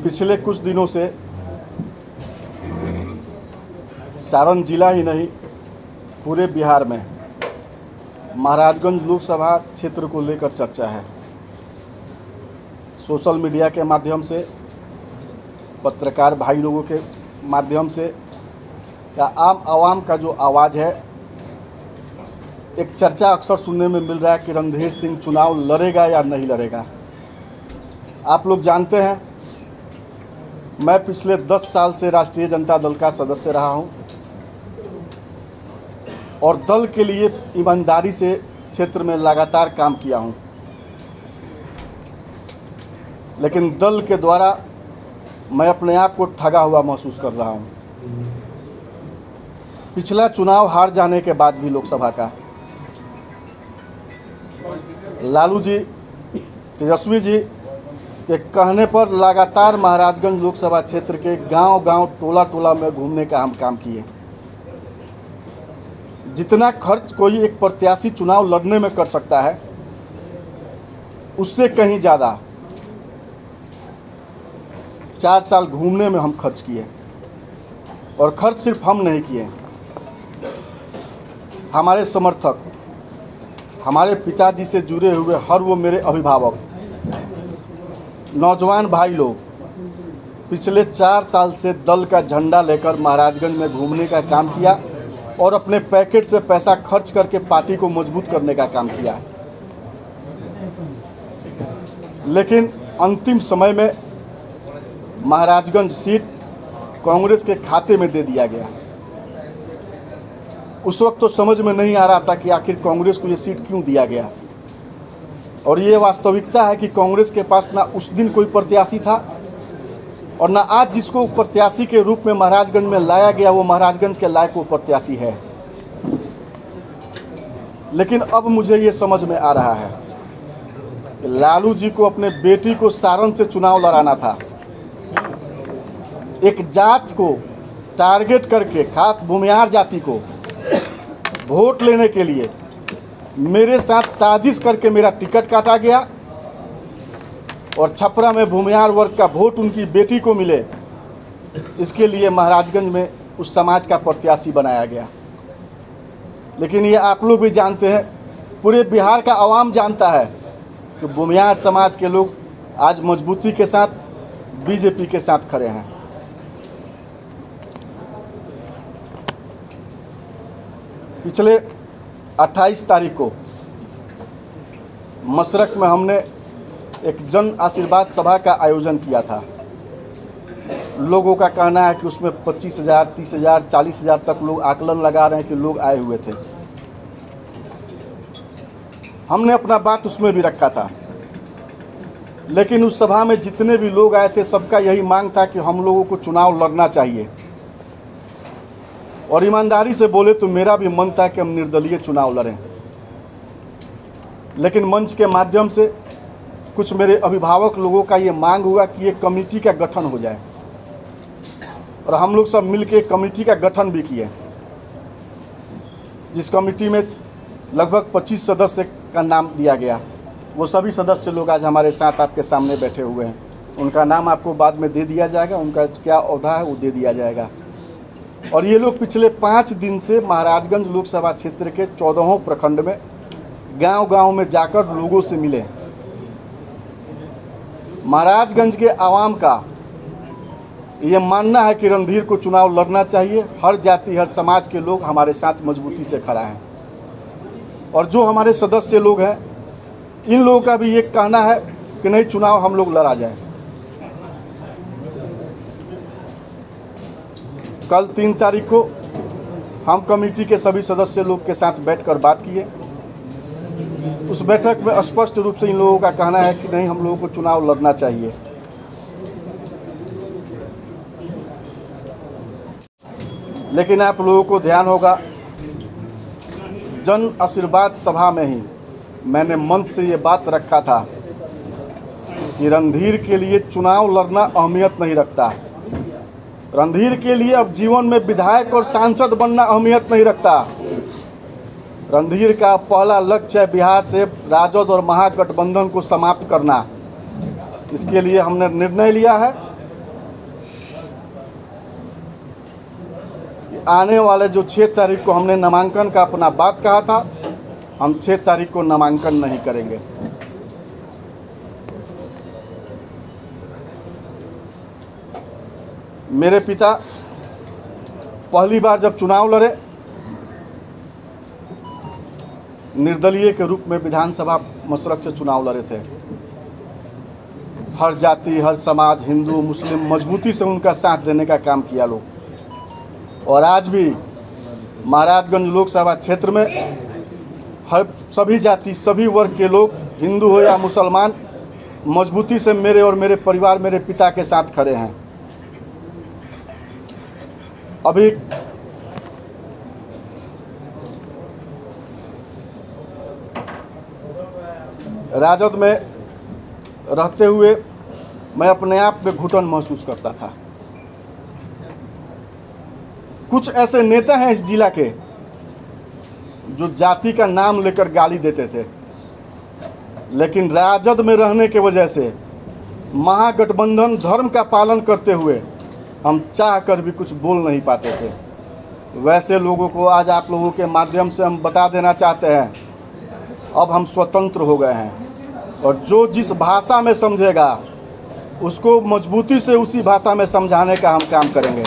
पिछले कुछ दिनों से सारण जिला ही नहीं पूरे बिहार में महाराजगंज लोकसभा क्षेत्र को लेकर चर्चा है। सोशल मीडिया के माध्यम से, पत्रकार भाई लोगों के माध्यम से या आम आवाम का जो आवाज़ है, एक चर्चा अक्सर सुनने में मिल रहा है कि रणधीर सिंह चुनाव लड़ेगा या नहीं लड़ेगा। आप लोग जानते हैं, मैं पिछले 10 साल से राष्ट्रीय जनता दल का सदस्य रहा हूं और दल के लिए ईमानदारी से क्षेत्र में लगातार काम किया हूं, लेकिन दल के द्वारा मैं अपने आप को ठगा हुआ महसूस कर रहा हूं। पिछला चुनाव हार जाने के बाद भी लोकसभा का लालू जी, तेजस्वी जी के कहने पर लगातार महाराजगंज लोकसभा क्षेत्र के गांव-गांव, टोला-टोला में घूमने का हम काम किए। जितना खर्च कोई एक प्रत्याशी चुनाव लड़ने में कर सकता है, उससे कहीं ज़्यादा 4 साल घूमने में हम खर्च किए। और खर्च सिर्फ हम नहीं किए, हमारे समर्थक, हमारे पिताजी से जुड़े हुए हर वो मेरे अभिभावक, नौजवान भाई लोग पिछले 4 साल से दल का झंडा लेकर महाराजगंज में घूमने का काम किया और अपने पैकेट से पैसा खर्च करके पार्टी को मजबूत करने का काम किया। लेकिन अंतिम समय में महाराजगंज सीट कांग्रेस के खाते में दे दिया गया। उस वक्त तो समझ में नहीं आ रहा था कि आखिर कांग्रेस को ये सीट क्यों दिया गया। और ये वास्तविकता है कि कांग्रेस के पास ना उस दिन कोई प्रत्याशी था और ना आज जिसको प्रत्याशी के रूप में महाराजगंज में लाया गया वो महाराजगंज के लायक वो प्रत्याशी है। लेकिन अब मुझे ये समझ में आ रहा है कि लालू जी को अपने बेटी को सारण से चुनाव लड़ाना था। एक जात को टारगेट करके, खास भूमिहार जाति को वोट लेने के लिए मेरे साथ साजिश करके मेरा टिकट काटा गया और छपरा में भूमिहार वर्ग का वोट उनकी बेटी को मिले, इसके लिए महाराजगंज में उस समाज का प्रत्याशी बनाया गया। लेकिन ये आप लोग भी जानते हैं, पूरे बिहार का आवाम जानता है कि भूमिहार समाज के लोग आज मजबूती के साथ बीजेपी के साथ खड़े हैं। पिछले 28 तारीख को मशरक में हमने एक जन आशीर्वाद सभा का आयोजन किया था। लोगों का कहना है कि उसमें 25,000, 30,000, 40,000 तक लोग आकलन लगा रहे हैं कि लोग आए हुए थे। हमने अपना बात उसमें भी रखा था, लेकिन उस सभा में जितने भी लोग आए थे सबका यही मांग था कि हम लोगों को चुनाव लड़ना चाहिए। और ईमानदारी से बोले तो मेरा भी मन था कि हम निर्दलीय चुनाव लड़ें, लेकिन मंच के माध्यम से कुछ मेरे अभिभावक लोगों का ये मांग हुआ कि ये कमेटी का गठन हो जाए और हम लोग सब मिलके कमेटी का गठन भी किए, जिस कमेटी में लगभग 25 सदस्य का नाम दिया गया। वो सभी सदस्य लोग आज हमारे साथ आपके सामने बैठे हुए हैं। उनका नाम आपको बाद में दे दिया जाएगा, उनका क्या ओहदा है वो दे दिया जाएगा। और ये लोग पिछले 5 दिन से महाराजगंज लोकसभा क्षेत्र के 14 प्रखंड में गांव-गांव में जाकर लोगों से मिले। महाराजगंज के आवाम का ये मानना है कि रणधीर को चुनाव लड़ना चाहिए। हर जाति, हर समाज के लोग हमारे साथ मजबूती से खड़ा हैं और जो हमारे सदस्य लोग हैं, इन लोगों का भी ये कहना है कि नहीं, चुनाव हम लोग लड़ा जाए। कल 3 तारीख को हम कमेटी के सभी सदस्य लोग के साथ बैठकर बात किए। उस बैठक में स्पष्ट रूप से इन लोगों का कहना है कि नहीं, हम लोगों को चुनाव लड़ना चाहिए। लेकिन आप लोगों को ध्यान होगा, जन आशीर्वाद सभा में ही मैंने मंच से ये बात रखा था कि रणधीर के लिए चुनाव लड़ना अहमियत नहीं रखता। रणधीर के लिए अब जीवन में विधायक और सांसद बनना अहमियत नहीं रखता। रणधीर का पहला लक्ष्य है बिहार से राजद और महागठबंधन को समाप्त करना। इसके लिए हमने निर्णय लिया है आने वाले जो 6 तारीख को हमने नामांकन का अपना बात कहा था, हम 6 तारीख को नामांकन नहीं करेंगे। मेरे पिता पहली बार जब चुनाव लड़े, निर्दलीय के रूप में विधानसभा मशरक से चुनाव लड़े थे। हर जाति, हर समाज, हिंदू मुस्लिम मजबूती से उनका साथ देने का काम किया लोग। और आज भी महाराजगंज लोकसभा क्षेत्र में हर सभी जाति, सभी वर्ग के लोग, हिंदू हो या मुसलमान, मजबूती से मेरे और मेरे परिवार, मेरे पिता के साथ खड़े हैं। अभी राजद में रहते हुए मैं अपने आप में घुटन महसूस करता था। कुछ ऐसे नेता हैं इस जिला के जो जाति का नाम लेकर गाली देते थे, लेकिन राजद में रहने के वजह से, महागठबंधन धर्म का पालन करते हुए हम चाह कर भी कुछ बोल नहीं पाते थे। वैसे लोगों को आज आप लोगों के माध्यम से हम बता देना चाहते हैं, अब हम स्वतंत्र हो गए हैं और जो जिस भाषा में समझेगा उसको मजबूती से उसी भाषा में समझाने का हम काम करेंगे।